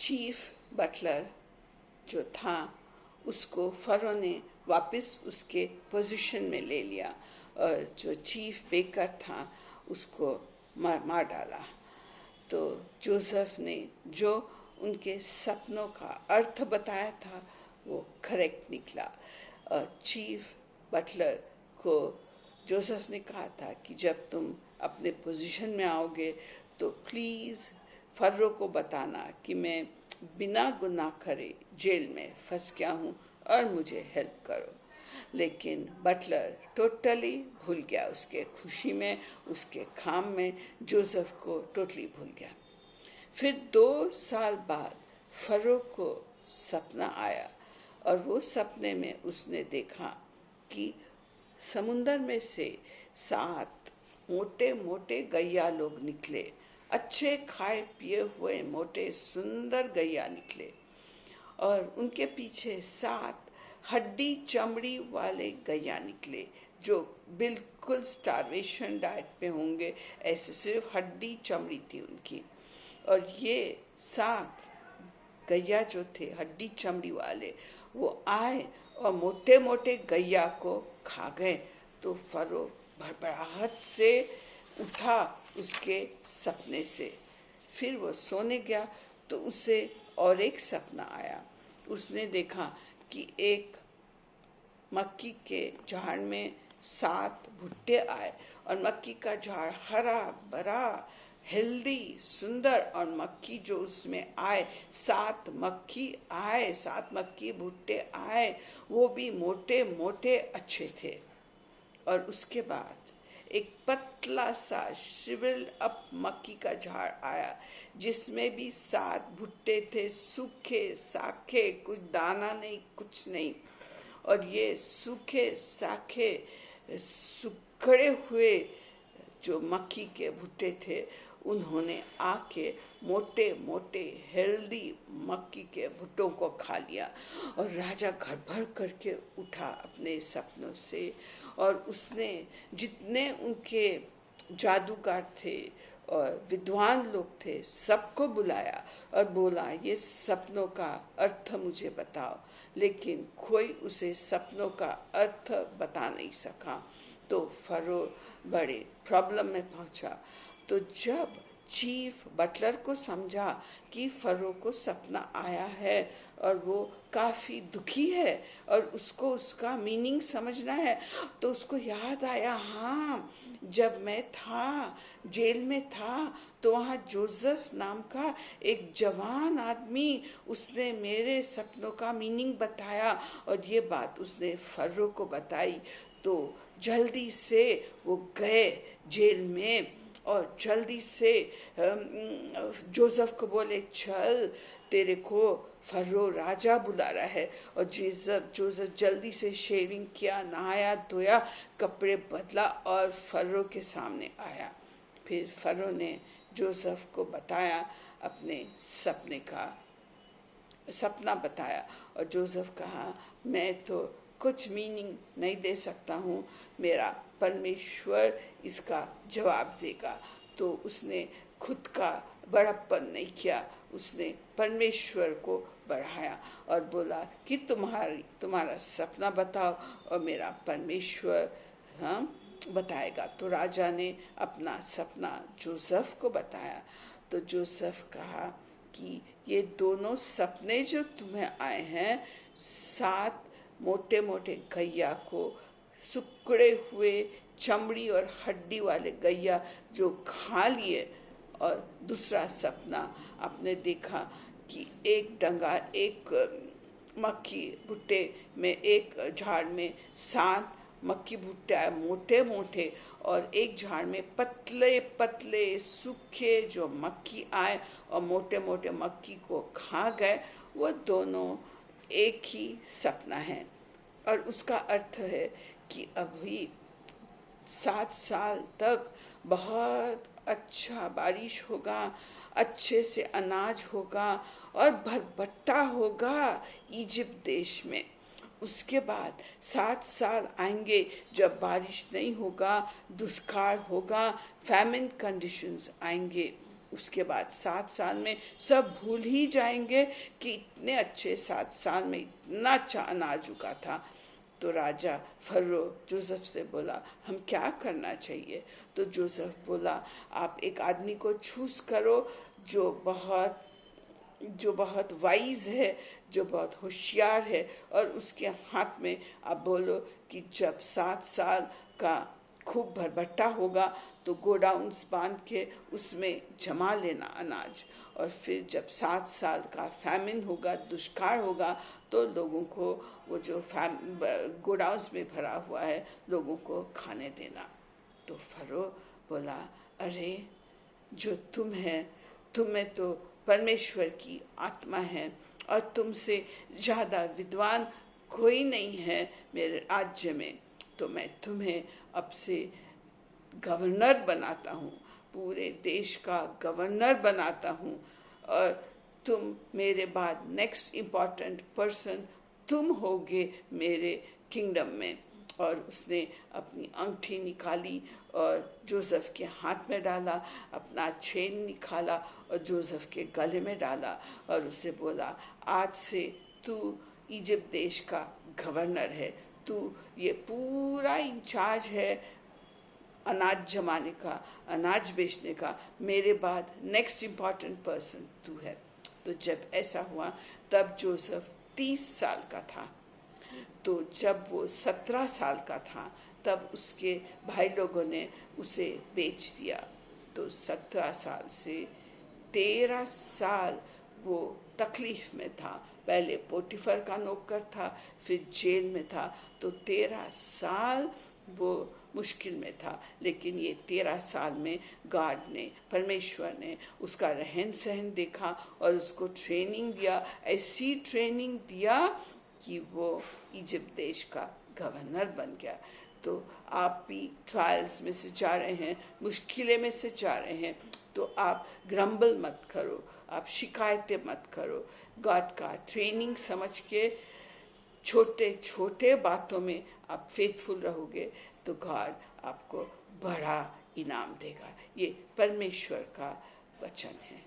Chief Buttler जो था उसको फरो ने वापस उसके पोजीशन में ले लिया और जो चीफ बेकर था उसको मार डाला। तो जोसेफ ने जो उनके सपनों का अर्थ बताया था वो करेक्ट निकला। चीफ बटलर को जोसेफ ने कहा था कि जब तुम अपने पोजीशन में आओगे तो प्लीज़ फर्रो को बताना कि मैं बिना गुनाह करे जेल में फंस गया हूँ और मुझे हेल्प करो। लेकिन बटलर टोटली भूल गया, उसके खुशी में, उसके काम में जोसेफ को टोटली भूल गया। फिर 2 साल बाद फरो को सपना आया और वो सपने में उसने देखा कि समुंदर में से 7 मोटे मोटे गैया लोग निकले, अच्छे खाए पिए हुए मोटे सुंदर गैया निकले और उनके पीछे 7 हड्डी चमड़ी वाले गैया निकले जो बिल्कुल स्टार्वेशन डाइट पे होंगे, ऐसे सिर्फ हड्डी चमड़ी थी उनकी। और ये 7 गैया जो थे हड्डी चमड़ी वाले वो आए और मोटे मोटे गैया को खा गए। तो फरो भड़बड़ाहट से उठा उसके सपने से। फिर वो सोने गया तो उसे और एक सपना आया। उसने देखा कि एक मक्की के झाड़ में 7 भुट्टे आए और मक्की का झाड़ हरा भरा हेल्दी सुंदर, और मक्की जो उसमें आए 7 मक्की भुट्टे आए, वो भी मोटे मोटे अच्छे थे। और उसके बाद एक पतला सा श्रिवल्ड अप मक्की का झाड़ आया जिसमें भी 7 भुट्टे थे, सूखे साखे, कुछ दाना नहीं कुछ नहीं। और ये सूखे साखे सुखड़े हुए जो मक्की के भुट्टे थे उन्होंने आके मोटे मोटे हेल्दी मक्की के भुट्टों को खा लिया। और राजा घबरा करके उठा अपने सपनों से और उसने जितने उनके जादूगर थे और विद्वान लोग थे सबको बुलाया और बोला ये सपनों का अर्थ मुझे बताओ। लेकिन कोई उसे सपनों का अर्थ बता नहीं सका। तो फरो बड़े प्रॉब्लम में पहुंचा। तो जब चीफ बटलर को समझा कि फरो को सपना आया है और वो काफ़ी दुखी है और उसको उसका मीनिंग समझना है, तो उसको याद आया, हाँ जब मैं था जेल में था तो वहाँ जोसेफ नाम का एक जवान आदमी, उसने मेरे सपनों का मीनिंग बताया और ये बात उसने फरो को बताई। तो जल्दी से वो गए जेल में और जल्दी से जोसेफ को बोले चल तेरे को फरो राजा बुला रहा है। और जोसेफ जल्दी से शेविंग किया, नहाया धोया, कपड़े बदला और फरो के सामने आया। फिर फरो ने जोसेफ को बताया, अपने सपना बताया और जोसेफ कहा मैं तो कुछ मीनिंग नहीं दे सकता हूँ, मेरा परमेश्वर इसका जवाब देगा। तो उसने खुद का बड़प्पन नहीं किया, उसने परमेश्वर को बढ़ाया और बोला कि तुम्हारा सपना बताओ और मेरा परमेश्वर बताएगा। तो राजा ने अपना सपना जोसेफ को बताया। तो जोसेफ कहा कि ये दोनों सपने जो तुम्हें आए हैं, 7 मोटे मोटे गैया को सुखड़े हुए चमड़ी और हड्डी वाले गैया जो खा लिए, और दूसरा सपना आपने देखा कि एक मक्की भुट्टे में, एक झाड़ में 7 मक्की भुट्टे आए मोटे मोटे और एक झाड़ में पतले पतले सूखे जो मक्की आए और मोटे मोटे मक्की को खा गए। वो दोनों एक ही सपना है और उसका अर्थ है कि अभी 7 साल तक बहुत अच्छा बारिश होगा, अच्छे से अनाज होगा और भरभट्टा होगा इजिप्ट देश में। उसके बाद 7 साल आएंगे जब बारिश नहीं होगा, दुष्काल होगा, फैमिन कंडीशंस आएंगे। उसके बाद 7 साल में सब भूल ही जाएंगे कि इतने अच्छे 7 साल में इतना अच्छा अनाज उगा था। तो राजा फरो जोसेफ से बोला, हम क्या करना चाहिए? तो जोसेफ बोला, आप एक आदमी को चूज करो जो बहुत वाइज है, जो बहुत होशियार है, और उसके हाथ में आप बोलो कि जब 7 साल का खूब भरभट्टा होगा तो गोडाउन्स बांध के उसमें जमा लेना अनाज, और फिर जब 7 साल का फैमिन होगा, दुष्काल होगा, तो लोगों को वो जो गोडाउन्स में भरा हुआ है लोगों को खाने देना। तो फरो बोला, अरे जो तुम है, तुम्हें तो परमेश्वर की आत्मा है, और तुमसे ज़्यादा विद्वान कोई नहीं है मेरे राज्य में, तो मैं तुम्हें अब से गवर्नर बनाता हूँ, पूरे देश का गवर्नर बनाता हूँ, और तुम मेरे बाद नेक्स्ट इम्पॉर्टेंट पर्सन तुम होगे मेरे किंगडम में। और उसने अपनी अंगूठी निकाली और जोसेफ के हाथ में डाला, अपना चेन निकाला और जोसेफ के गले में डाला, और उसे बोला, आज से तू इजिप्ट देश का गवर्नर है, तू ये पूरा इंचार्ज है अनाज जमाने का, अनाज बेचने का, मेरे बाद नेक्स्ट इम्पॉर्टेंट पर्सन तू है। तो जब ऐसा हुआ तब जोसेफ 30 साल का था। तो जब वो 17 साल का था तब उसके भाई लोगों ने उसे बेच दिया। तो 17 साल से 13 साल वो तकलीफ में था। पहले पोटिफर का नौकर था, फिर जेल में था, तो 13 साल वो मुश्किल में था। लेकिन ये 13 साल में गॉड ने, परमेश्वर ने उसका रहन सहन देखा और उसको ट्रेनिंग दिया, ऐसी ट्रेनिंग दिया कि वो इजिप्ट देश का गवर्नर बन गया। तो आप भी ट्रायल्स में से जा रहे हैं, मुश्किलें में से जा रहे हैं, तो आप ग्रम्बल मत करो, आप शिकायतें मत करो। गॉड का ट्रेनिंग समझ के छोटे छोटे बातों में आप फेथफुल रहोगे तो गॉड आपको बड़ा इनाम देगा। ये परमेश्वर का वचन है।